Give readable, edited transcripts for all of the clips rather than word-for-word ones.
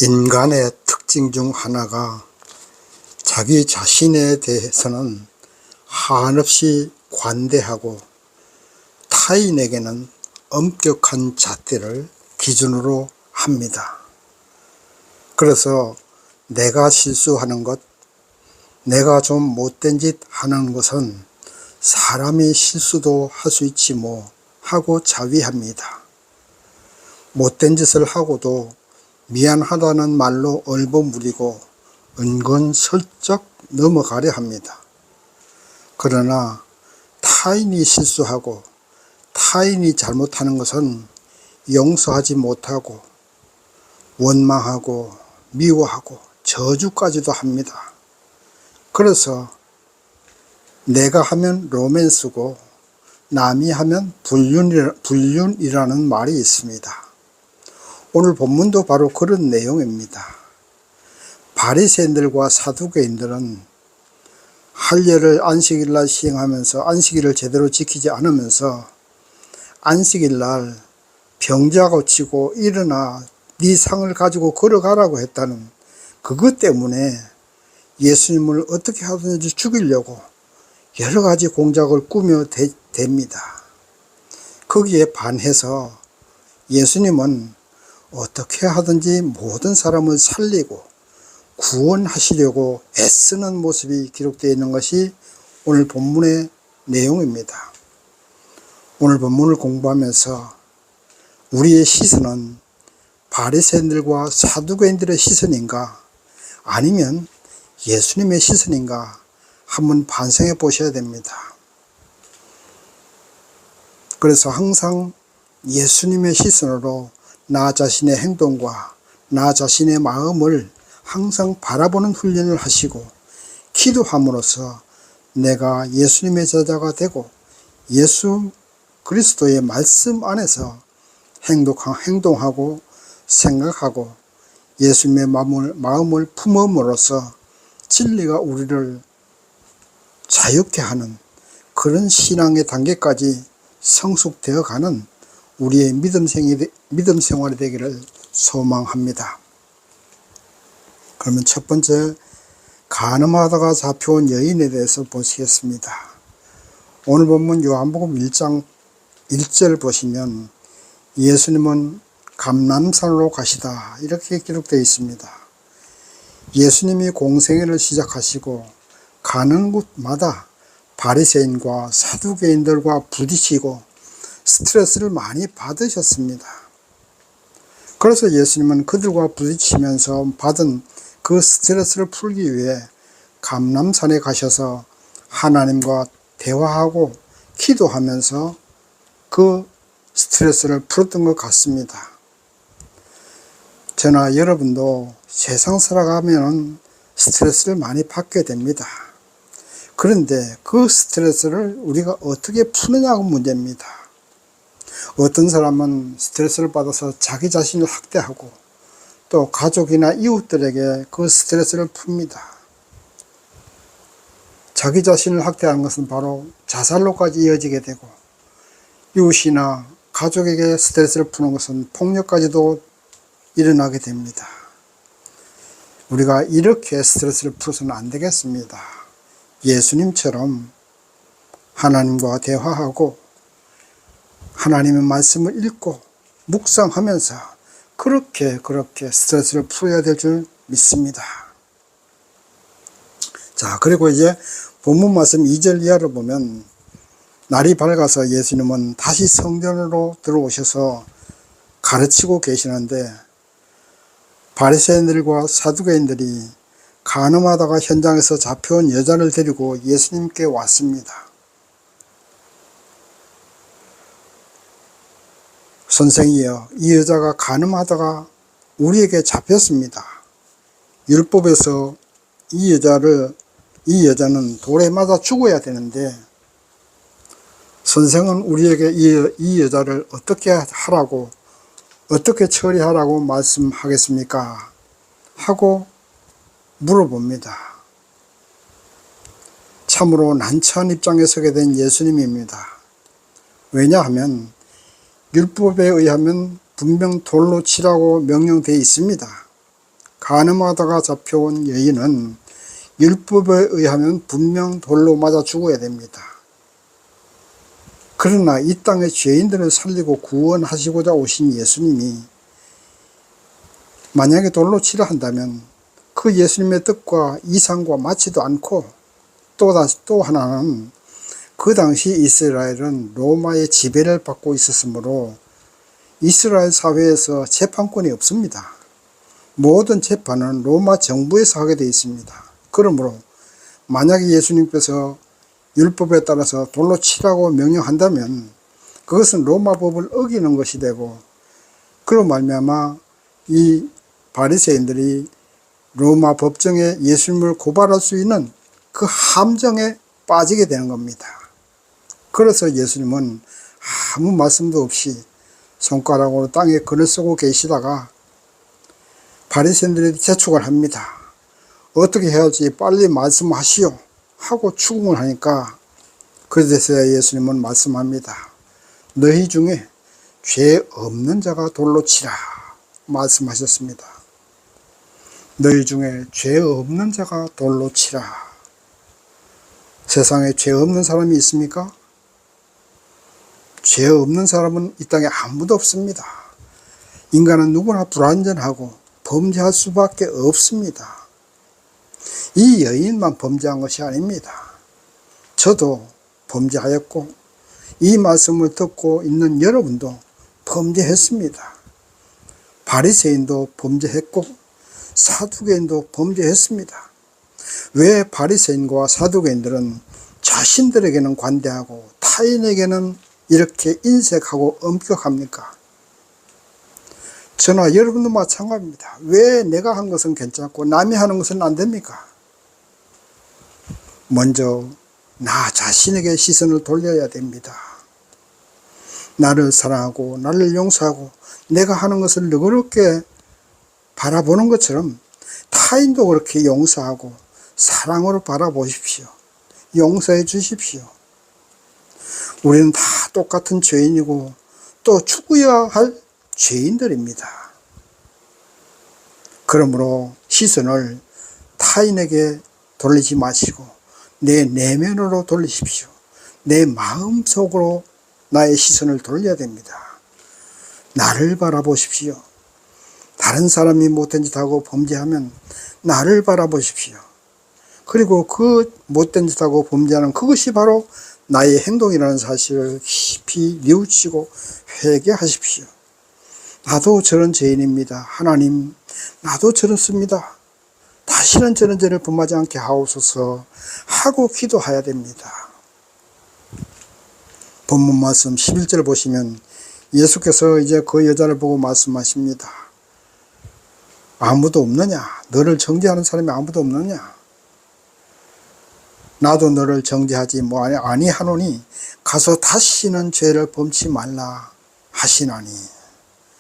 인간의 특징 중 하나가 자기 자신에 대해서는 한없이 관대하고 타인에게는 엄격한 잣대를 기준으로 합니다. 그래서 내가 실수하는 것, 내가 좀 못된 짓 하는 것은 사람이 실수도 할 수 있지 뭐 하고 자위합니다. 못된 짓을 하고도 미안하다는 말로 얼버무리고 은근슬쩍 넘어가려 합니다. 그러나 타인이 실수하고 타인이 잘못하는 것은 용서하지 못하고 원망하고 미워하고 저주까지도 합니다. 그래서 내가 하면 로맨스고 남이 하면 불륜이라는 말이 있습니다. 오늘 본문도 바로 그런 내용입니다. 바리새인들과 사두개인들은 할례를 안식일날 시행하면서 안식일을 제대로 지키지 않으면서 안식일날 병자 고치고 일어나 네 상을 가지고 걸어가라고 했다는 그것 때문에 예수님을 어떻게 하든지 죽이려고 여러 가지 공작을 꾸며 댑니다. 거기에 반해서 예수님은 어떻게 하든지 모든 사람을 살리고 구원하시려고 애쓰는 모습이 기록되어 있는 것이 오늘 본문의 내용입니다. 오늘 본문을 공부하면서 우리의 시선은 바리새인들과 사두개인들의 시선인가 아니면 예수님의 시선인가 한번 반성해 보셔야 됩니다. 그래서 항상 예수님의 시선으로 나 자신의 행동과 나 자신의 마음을 항상 바라보는 훈련을 하시고 기도함으로써 내가 예수님의 제자가 되고 예수 그리스도의 말씀 안에서 행동하고 생각하고 예수님의 마음을 품음으로써 진리가 우리를 자유케 하는 그런 신앙의 단계까지 성숙되어 가는 우리의 믿음 생활이 되기를 소망합니다. 그러면 첫 번째, 간음하다가 잡혀온 여인에 대해서 보시겠습니다. 오늘 본문 요한복음 1장 1절 보시면 예수님은 감람산으로 가시다 이렇게 기록되어 있습니다. 예수님이 공생애를 시작하시고 가는 곳마다 바리새인과 사두개인들과 부딪히고 스트레스를 많이 받으셨습니다. 그래서 예수님은 그들과 부딪히면서 받은 그 스트레스를 풀기 위해 감람산에 가셔서 하나님과 대화하고 기도하면서 그 스트레스를 풀었던 것 같습니다. 저나 여러분도 세상 살아가면 스트레스를 많이 받게 됩니다. 그런데 그 스트레스를 우리가 어떻게 푸느냐가 문제입니다. 어떤 사람은 스트레스를 받아서 자기 자신을 학대하고 또 가족이나 이웃들에게 그 스트레스를 풉니다. 자기 자신을 학대하는 것은 바로 자살로까지 이어지게 되고 이웃이나 가족에게 스트레스를 푸는 것은 폭력까지도 일어나게 됩니다. 우리가 이렇게 스트레스를 풀어서는 안 되겠습니다. 예수님처럼 하나님과 대화하고 하나님의 말씀을 읽고 묵상하면서 그렇게 스트레스를 풀어야 될 줄 믿습니다. 자, 그리고 이제 본문 말씀 2절 이하를 보면 날이 밝아서 예수님은 다시 성전으로 들어오셔서 가르치고 계시는데 바리새인들과 사두개인들이 간음하다가 현장에서 잡혀온 여자를 데리고 예수님께 왔습니다. 선생이여, 이 여자가 간음하다가 우리에게 잡혔습니다. 율법에서 이 여자는 돌에 맞아 죽어야 되는데 선생은 우리에게 이 여자를 어떻게 하라고 어떻게 처리하라고 말씀하겠습니까? 하고 물어봅니다. 참으로 난처한 입장에 서게 된 예수님입니다. 왜냐하면 율법에 의하면 분명 돌로 치라고 명령되어 있습니다. 간음하다가 잡혀온 여인은 율법에 의하면 분명 돌로 맞아 죽어야 됩니다. 그러나 이 땅의 죄인들을 살리고 구원하시고자 오신 예수님이 만약에 돌로 치라 한다면 그 예수님의 뜻과 이상과 맞지도 않고, 또 하나는 그 당시 이스라엘은 로마의 지배를 받고 있었으므로 이스라엘 사회에서 재판권이 없습니다. 모든 재판은 로마 정부에서 하게 되어 있습니다. 그러므로 만약에 예수님께서 율법에 따라서 돌로 치라고 명령한다면 그것은 로마 법을 어기는 것이 되고, 그로 말미암아 이 바리새인들이 로마 법정에 예수님을 고발할 수 있는 그 함정에 빠지게 되는 겁니다. 그래서 예수님은 아무 말씀도 없이 손가락으로 땅에 글을 쓰고 계시다가 바리새인들이 재촉을 합니다. 어떻게 해야 할지 빨리 말씀하시오 하고 추궁을 하니까 그제서야 예수님은 말씀합니다. 너희 중에 죄 없는 자가 돌로 치라 말씀하셨습니다. 너희 중에 죄 없는 자가 돌로 치라. 세상에 죄 없는 사람이 있습니까? 죄 없는 사람은 이 땅에 아무도 없습니다. 인간은 누구나 불완전하고 범죄할 수밖에 없습니다. 이 여인만 범죄한 것이 아닙니다. 저도 범죄하였고 이 말씀을 듣고 있는 여러분도 범죄했습니다. 바리새인도 범죄했고 사두개인도 범죄했습니다. 왜 바리새인과 사두개인들은 자신들에게는 관대하고 타인에게는 이렇게 인색하고 엄격합니까? 저나 여러분도 마찬가지입니다. 왜 내가 한 것은 괜찮고 남이 하는 것은 안 됩니까? 먼저 나 자신에게 시선을 돌려야 됩니다. 나를 사랑하고 나를 용서하고 내가 하는 것을 너그럽게 바라보는 것처럼 타인도 그렇게 용서하고 사랑으로 바라보십시오. 용서해 주십시오. 우리는 다 똑같은 죄인이고 또 죽어야 할 죄인들입니다. 그러므로 시선을 타인에게 돌리지 마시고 내 내면으로 돌리십시오. 내 마음속으로 나의 시선을 돌려야 됩니다. 나를 바라보십시오. 다른 사람이 못된 짓하고 범죄하면 나를 바라보십시오. 그리고 그 못된 짓하고 범죄하는 그것이 바로 나의 행동이라는 사실을 깊이 뉘우치고 회개하십시오. 나도 저런 죄인입니다. 하나님, 나도 저렇습니다. 다시는 저런 죄를 범하지 않게 하옵소서 하고 기도해야 됩니다. 본문 말씀 11절 보시면 예수께서 이제 그 여자를 보고 말씀하십니다. 아무도 없느냐? 너를 정죄하는 사람이 아무도 없느냐? 나도 너를 정죄하지 아니하노니 가서 다시는 죄를 범치 말라 하시나니.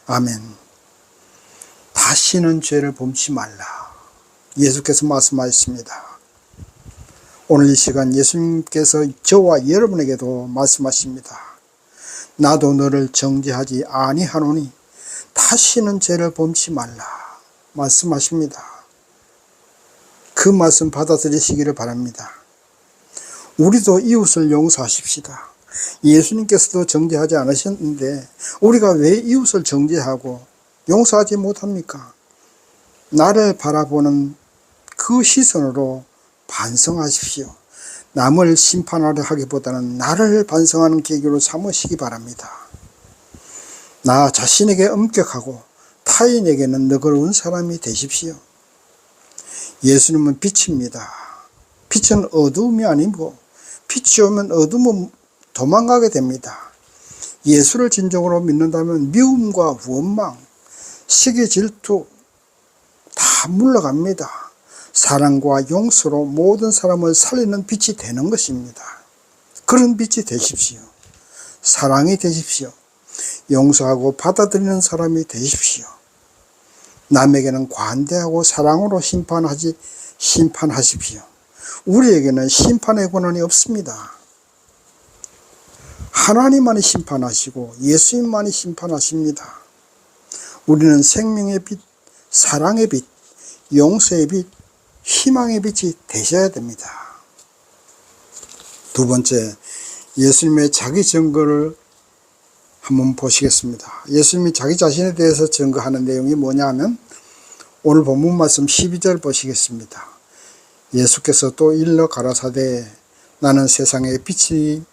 아멘. 다시는 죄를 범치 말라. 예수께서 말씀하셨습니다. 오늘 이 시간 예수님께서 저와 여러분에게도 말씀하십니다. 나도 너를 정죄하지 아니하노니 다시는 죄를 범치 말라 말씀하십니다. 그 말씀 받아들이시기를 바랍니다. 우리도 이웃을 용서하십시다. 예수님께서도 정죄하지 않으셨는데 우리가 왜 이웃을 정죄하고 용서하지 못합니까? 나를 바라보는 그 시선으로 반성하십시오. 남을 심판하려 하기보다는 나를 반성하는 계기로 삼으시기 바랍니다. 나 자신에게 엄격하고 타인에게는 너그러운 사람이 되십시오. 예수님은 빛입니다. 빛은 어두움이 아니고 빛이 오면 어둠은 도망가게 됩니다. 예수를 진정으로 믿는다면 미움과 원망, 시기, 질투 다 물러갑니다. 사랑과 용서로 모든 사람을 살리는 빛이 되는 것입니다. 그런 빛이 되십시오. 사랑이 되십시오. 용서하고 받아들이는 사람이 되십시오. 남에게는 관대하고 사랑으로 심판하십시오. 우리에게는 심판의 권한이 없습니다. 하나님만이 심판하시고 예수님만이 심판하십니다. 우리는 생명의 빛, 사랑의 빛, 용서의 빛, 희망의 빛이 되셔야 됩니다. 두 번째, 예수님의 자기 증거를 한번 보시겠습니다. 예수님이 자기 자신에 대해서 증거하는 내용이 뭐냐 하면 오늘 본문 말씀 12절 보시겠습니다. 예수께서 또 일러 가라사대 나는 세상의 빛이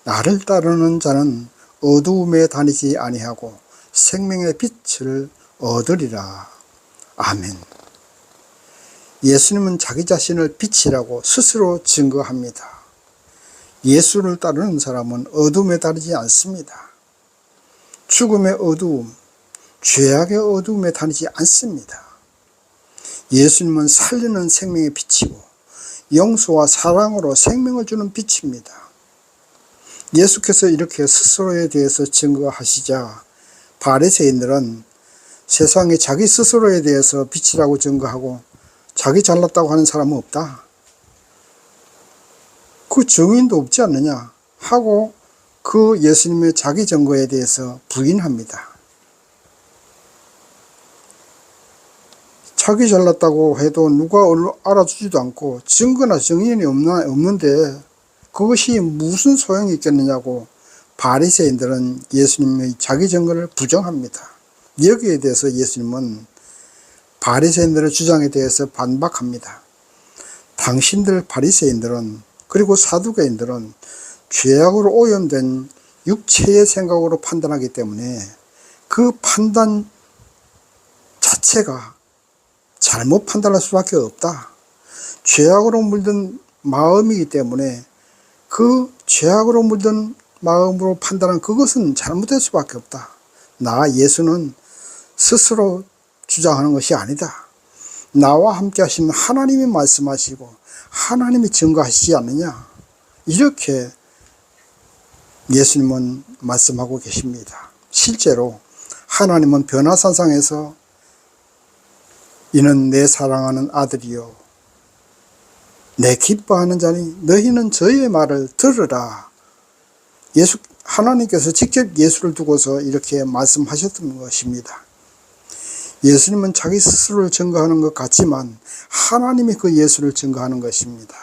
나를 따르는 자는 어두움에 다니지 아니하고 생명의 빛을 얻으리라. 아멘. 예수님은 자기 자신을 빛이라고 스스로 증거합니다. 예수를 따르는 사람은 어둠에 다니지 않습니다. 죽음의 어두움, 죄악의 어두움에 다니지 않습니다. 예수님은 살리는 생명의 빛이고 용서와 사랑으로 생명을 주는 빛입니다. 예수께서 이렇게 스스로에 대해서 증거하시자 바리새인들은 세상에 자기 스스로에 대해서 빛이라고 증거하고 자기 잘났다고 하는 사람은 없다, 그 증인도 없지 않느냐 하고 그 예수님의 자기 증거에 대해서 부인합니다. 자기 잘났다고 해도 누가 알아주지도 않고 증거나 증인이 없는데 그것이 무슨 소용이 있겠느냐고 바리새인들은 예수님의 자기 증거를 부정합니다. 여기에 대해서 예수님은 바리새인들의 주장에 대해서 반박합니다. 당신들 바리새인들은 그리고 사두개인들은 죄악으로 오염된 육체의 생각으로 판단하기 때문에 그 판단 자체가 잘못 판단할 수밖에 없다. 죄악으로 물든 마음이기 때문에 그 죄악으로 물든 마음으로 판단한 그것은 잘못될 수밖에 없다. 나 예수는 스스로 주장하는 것이 아니다. 나와 함께 하시는 하나님이 말씀하시고 하나님이 증거하시지 않느냐, 이렇게 예수님은 말씀하고 계십니다. 실제로 하나님은 변화산상에서 이는 내 사랑하는 아들이요 내 기뻐하는 자니 너희는 저의 말을 들으라. 하나님께서 직접 예수를 두고서 이렇게 말씀하셨던 것입니다. 예수님은 자기 스스로를 증거하는 것 같지만 하나님이 그 예수를 증거하는 것입니다.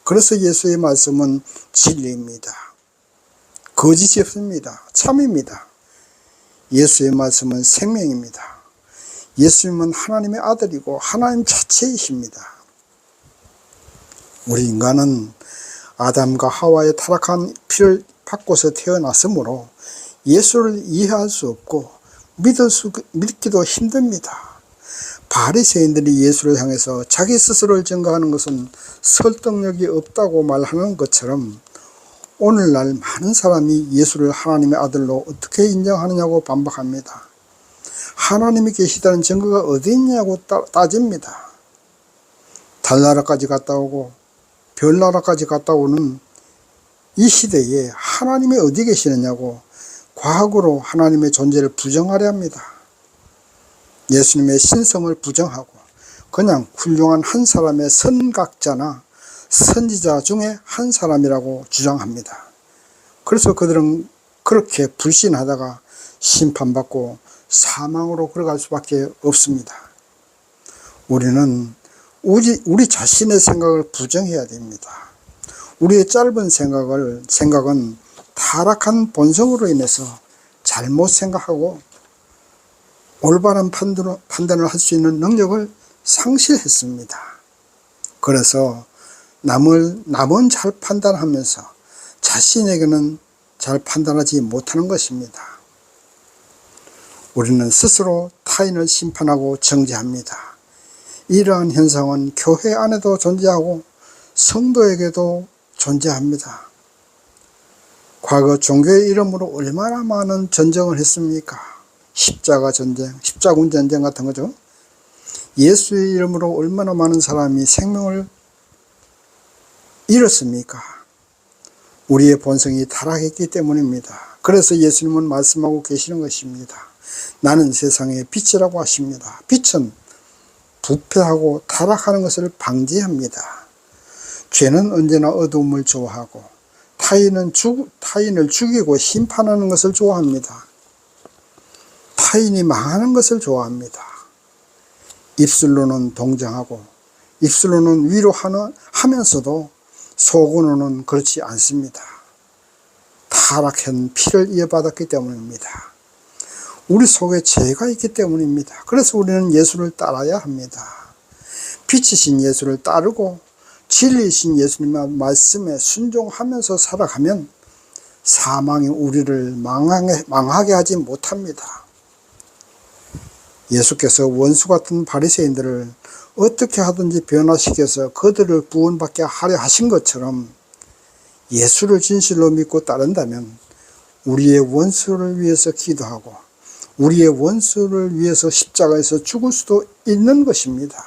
그래서 예수의 말씀은 진리입니다. 거짓이 없습니다. 참입니다. 예수의 말씀은 생명입니다. 예수님은 하나님의 아들이고 하나님 자체이십니다. 우리 인간은 아담과 하와의 타락한 피를 받고서 태어났으므로 예수를 이해할 수 없고 믿기도 힘듭니다. 바리새인들이 예수를 향해서 자기 스스로를 증거하는 것은 설득력이 없다고 말하는 것처럼 오늘날 많은 사람이 예수를 하나님의 아들로 어떻게 인정하느냐고 반박합니다. 하나님이 계시다는 증거가 어디 있냐고 따집니다. 달나라까지 갔다 오고 별나라까지 갔다 오는 이 시대에 하나님이 어디 계시느냐고 과학으로 하나님의 존재를 부정하려 합니다. 예수님의 신성을 부정하고 그냥 훌륭한 한 사람의 선각자나 선지자 중에 한 사람이라고 주장합니다. 그래서 그들은 그렇게 불신하다가 심판받고 사망으로 걸어갈 수밖에 없습니다. 우리는 우리 자신의 생각을 부정해야 됩니다. 우리의 짧은 생각은 타락한 본성으로 인해서 잘못 생각하고 올바른 판단을 할 수 있는 능력을 상실했습니다. 그래서 남은 잘 판단하면서 자신에게는 잘 판단하지 못하는 것입니다. 우리는 스스로 타인을 심판하고 정죄합니다. 이러한 현상은 교회 안에도 존재하고 성도에게도 존재합니다. 과거 종교의 이름으로 얼마나 많은 전쟁을 했습니까? 십자가 전쟁, 십자군 전쟁 같은 거죠. 예수의 이름으로 얼마나 많은 사람이 생명을 잃었습니까? 우리의 본성이 타락했기 때문입니다. 그래서 예수님은 말씀하고 계시는 것입니다. 나는 세상의 빛이라고 하십니다. 빛은 부패하고 타락하는 것을 방지합니다. 죄는 언제나 어두움을 좋아하고 타인을 죽이고 심판하는 것을 좋아합니다. 타인이 망하는 것을 좋아합니다. 입술로는 동정하고 입술로는 위로하면서도 속으로는 그렇지 않습니다. 타락한 피를 이어받았기 때문입니다. 우리 속에 죄가 있기 때문입니다. 그래서 우리는 예수를 따라야 합니다. 빛이신 예수를 따르고 진리이신 예수님의 말씀에 순종하면서 살아가면 사망이 우리를 망하게 하지 못합니다. 예수께서 원수 같은 바리새인들을 어떻게 하든지 변화시켜서 그들을 구원받게 하려 하신 것처럼 예수를 진실로 믿고 따른다면 우리의 원수를 위해서 기도하고 우리의 원수를 위해서 십자가에서 죽을 수도 있는 것입니다.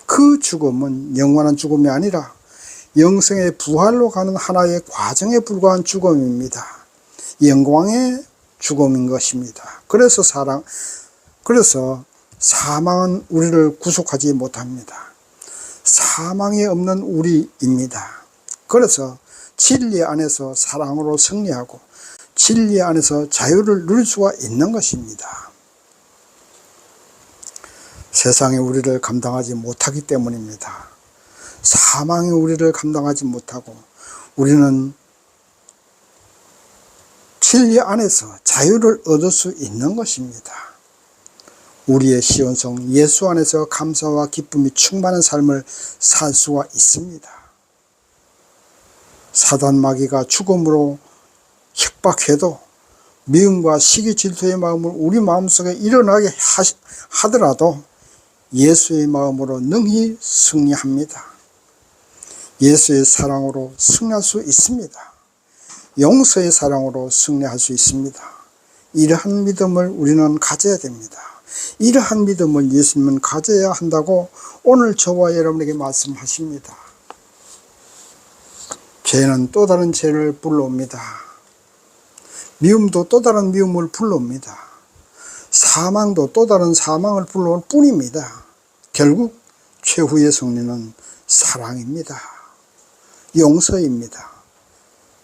그 죽음은 영원한 죽음이 아니라 영생의 부활로 가는 하나의 과정에 불과한 죽음입니다. 영광의 죽음인 것입니다. 그래서 사망은 우리를 구속하지 못합니다. 사망이 없는 우리입니다. 그래서 진리 안에서 사랑으로 승리하고 진리 안에서 자유를 누릴 수가 있는 것입니다. 세상이 우리를 감당하지 못하기 때문입니다. 사망이 우리를 감당하지 못하고 우리는 진리 안에서 자유를 얻을 수 있는 것입니다. 우리의 시온성 예수 안에서 감사와 기쁨이 충만한 삶을 살 수가 있습니다. 사단 마귀가 죽음으로 협박해도 미움과 시기 질투의 마음을 우리 마음속에 일어나게 하더라도 예수의 마음으로 능히 승리합니다. 예수의 사랑으로 승리할 수 있습니다. 용서의 사랑으로 승리할 수 있습니다. 이러한 믿음을 우리는 가져야 됩니다. 이러한 믿음을 예수님은 가져야 한다고 오늘 저와 여러분에게 말씀하십니다. 죄는 또 다른 죄를 불러옵니다. 미움도 또 다른 미움을 불러옵니다. 사망도 또 다른 사망을 불러올 뿐입니다. 결국 최후의 승리는 사랑입니다. 용서입니다.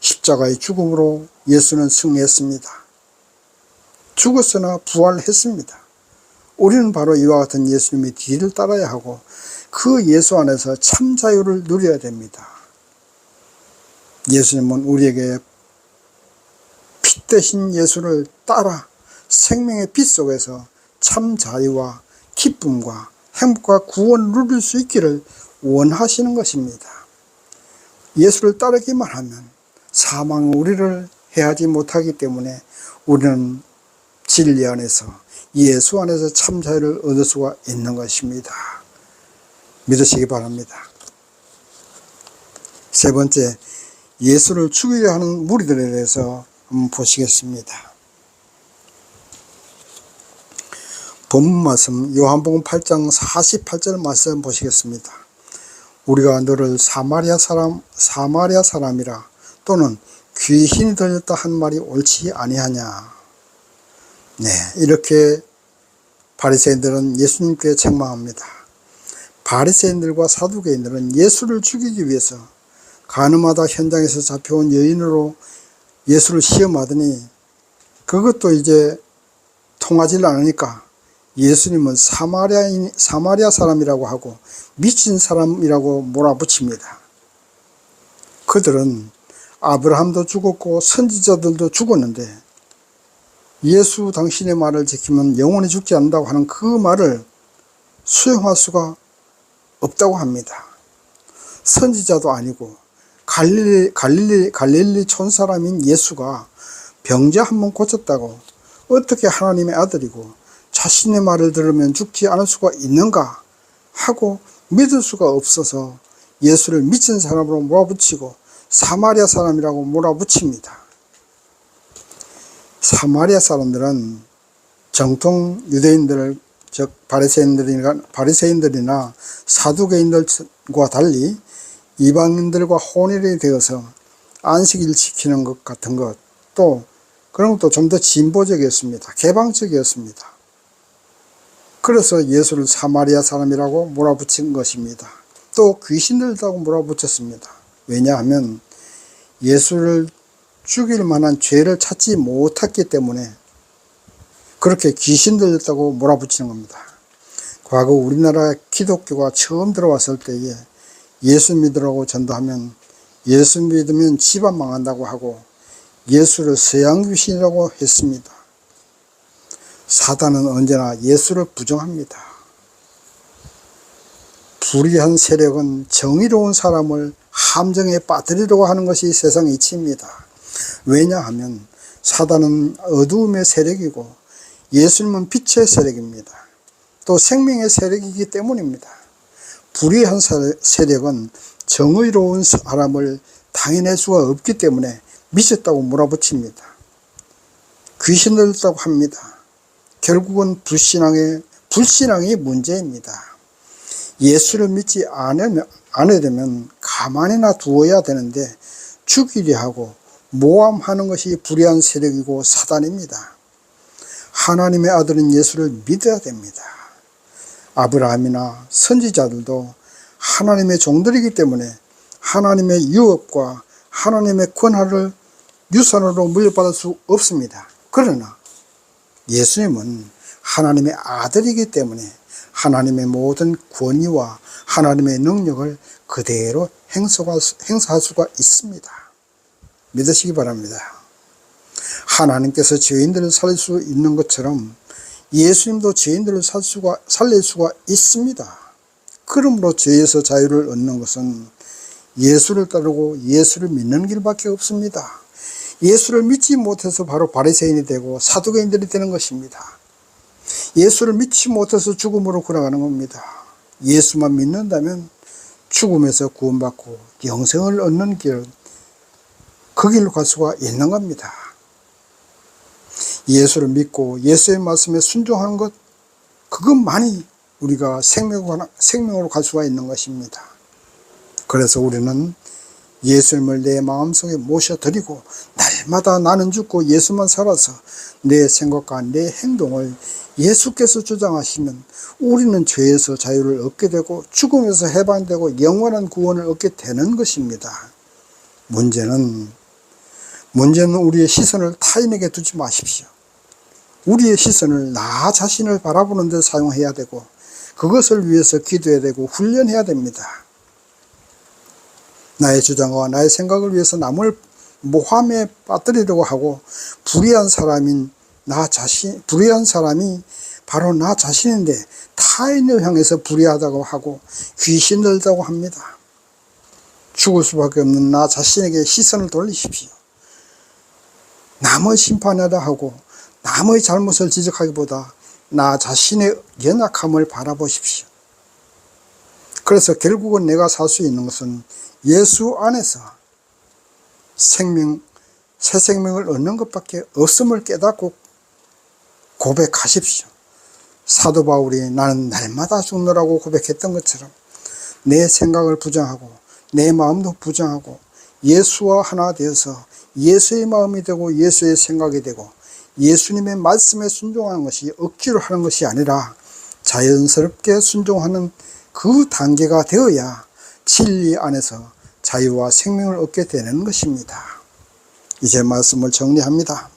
십자가의 죽음으로 예수는 승리했습니다. 죽었으나 부활했습니다. 우리는 바로 이와 같은 예수님의 뒤를 따라야 하고 그 예수 안에서 참 자유를 누려야 됩니다. 예수님은 우리에게 빛 대신 예수를 따라 생명의 빛 속에서 참 자유와 기쁨과 행복과 구원을 누릴 수 있기를 원하시는 것입니다. 예수를 따르기만 하면 사망은 우리를 해하지 못하기 때문에 우리는 진리 안에서 예수 안에서 참 자유를 얻을 수가 있는 것입니다. 믿으시기 바랍니다. 세 번째, 예수를 죽이려 하는 무리들에 대해서 한번 보시겠습니다. 본문 말씀 요한복음 8장 48절 말씀 보시겠습니다. 우리가 너를 사마리아 사람이라 또는 귀신이 들렸다 한 말이 옳지 아니하냐. 네, 이렇게 바리새인들은 예수님께 책망합니다. 바리새인들과 사두개인들은 예수를 죽이기 위해서 가늠하다 현장에서 잡혀온 여인으로 예수를 시험하더니 그것도 이제 통하지 않으니까 예수님은 사마리아 사람이라고 하고 미친 사람이라고 몰아붙입니다. 그들은 아브라함도 죽었고 선지자들도 죽었는데 예수 당신의 말을 지키면 영원히 죽지 않는다고 하는 그 말을 수용할 수가 없다고 합니다. 선지자도 아니고 갈릴리 촌사람인 예수가 병자 한 번 고쳤다고 어떻게 하나님의 아들이고 자신의 말을 들으면 죽지 않을 수가 있는가 하고 믿을 수가 없어서 예수를 미친 사람으로 몰아붙이고 사마리아 사람이라고 몰아붙입니다. 사마리아 사람들은 정통 유대인들, 즉 바리새인들이나 사두개인들과 달리 이방인들과 혼혈이 되어서 안식일 지키는 것 같은 것, 또 그런 것도 좀 더 진보적이었습니다. 개방적이었습니다. 그래서 예수를 사마리아 사람이라고 몰아붙인 것입니다. 또 귀신 들다고 몰아붙였습니다. 왜냐하면 예수를 죽일 만한 죄를 찾지 못했기 때문에 그렇게 귀신 들렸다고 몰아붙이는 겁니다. 과거 우리나라 기독교가 처음 들어왔을 때에 예수 믿으라고 전도하면 예수 믿으면 집안 망한다고 하고 예수를 서양 귀신이라고 했습니다. 사단은 언제나 예수를 부정합니다. 불의한 세력은 정의로운 사람을 함정에 빠뜨리려고 하는 것이 세상 이치입니다. 왜냐하면 사단은 어두움의 세력이고 예수님은 빛의 세력입니다. 또 생명의 세력이기 때문입니다. 불의한 세력은 정의로운 사람을 당해낼 수가 없기 때문에 미쳤다고 몰아붙입니다. 귀신들다고 합니다. 결국은 불신앙이 문제입니다. 예수를 믿지 않으려면 가만히나 두어야 되는데 죽이려 하고 모함하는 것이 불의한 세력이고 사단입니다. 하나님의 아들은 예수를 믿어야 됩니다. 아브라함이나 선지자들도 하나님의 종들이기 때문에 하나님의 유업과 하나님의 권한을 유산으로 물려받을 수 없습니다. 그러나 예수님은 하나님의 아들이기 때문에 하나님의 모든 권위와 하나님의 능력을 그대로 행사할 수가 있습니다. 믿으시기 바랍니다. 하나님께서 죄인들을 살릴 수 있는 것처럼 예수님도 죄인들을 살릴 수가 있습니다. 그러므로 죄에서 자유를 얻는 것은 예수를 따르고 예수를 믿는 길밖에 없습니다. 예수를 믿지 못해서 바로 바리새인이 되고 사두개인들이 되는 것입니다. 예수를 믿지 못해서 죽음으로 걸어가는 겁니다. 예수만 믿는다면 죽음에서 구원받고 영생을 얻는 길, 그 길로 갈 수가 있는 겁니다. 예수를 믿고 예수의 말씀에 순종하는 것, 그것만이 우리가 생명으로 갈 수가 있는 것입니다. 그래서 우리는 예수님을 내 마음속에 모셔드리고 날마다 나는 죽고 예수만 살아서 내 생각과 내 행동을 예수께서 주장하시면 우리는 죄에서 자유를 얻게 되고 죽음에서 해방되고 영원한 구원을 얻게 되는 것입니다. 문제는 우리의 시선을 타인에게 두지 마십시오. 우리의 시선을 나 자신을 바라보는 데 사용해야 되고 그것을 위해서 기도해야 되고 훈련해야 됩니다. 나의 주장과 나의 생각을 위해서 남을 모함에 빠뜨리려고 하고 불의한 사람이 바로 나 자신인데 타인을 향해서 불의하다고 하고 귀신들다고 합니다. 죽을 수밖에 없는 나 자신에게 시선을 돌리십시오. 남의 심판하다 하고 남의 잘못을 지적하기보다 나 자신의 연약함을 바라보십시오. 그래서 결국은 내가 살 수 있는 것은 예수 안에서 새 생명을 얻는 것밖에 없음을 깨닫고 고백하십시오. 사도 바울이 나는 날마다 죽노라고 고백했던 것처럼 내 생각을 부정하고 내 마음도 부정하고 예수와 하나 되어서 예수의 마음이 되고 예수의 생각이 되고 예수님의 말씀에 순종하는 것이 억지로 하는 것이 아니라 자연스럽게 순종하는 그 단계가 되어야 진리 안에서 자유와 생명을 얻게 되는 것입니다. 이제 말씀을 정리합니다.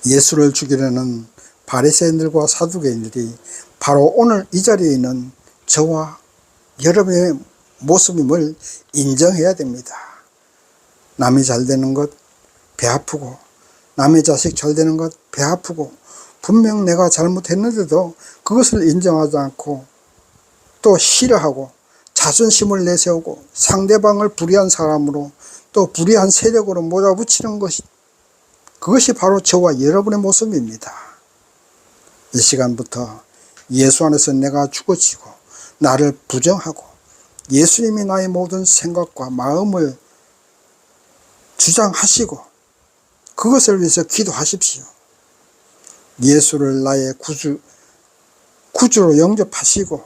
예수를 죽이려는 바리새인들과 사두개인들이 바로 오늘 이 자리에 있는 저와 여러분의 모습임을 인정해야 됩니다. 남이 잘 되는 것 배 아프고 남의 자식 잘 되는 것 배 아프고 분명 내가 잘못했는데도 그것을 인정하지 않고 또 싫어하고 자존심을 내세우고 상대방을 불의한 사람으로 또 불의한 세력으로 몰아붙이는 그것이 바로 저와 여러분의 모습입니다. 이 시간부터 예수 안에서 내가 죽어지고 나를 부정하고 예수님이 나의 모든 생각과 마음을 주장하시고 그것을 위해서 기도하십시오. 예수를 나의 구주로 영접하시고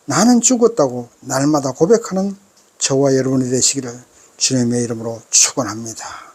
나는 죽었다고 날마다 고백하는 저와 여러분이 되시기를 주님의 이름으로 축원합니다.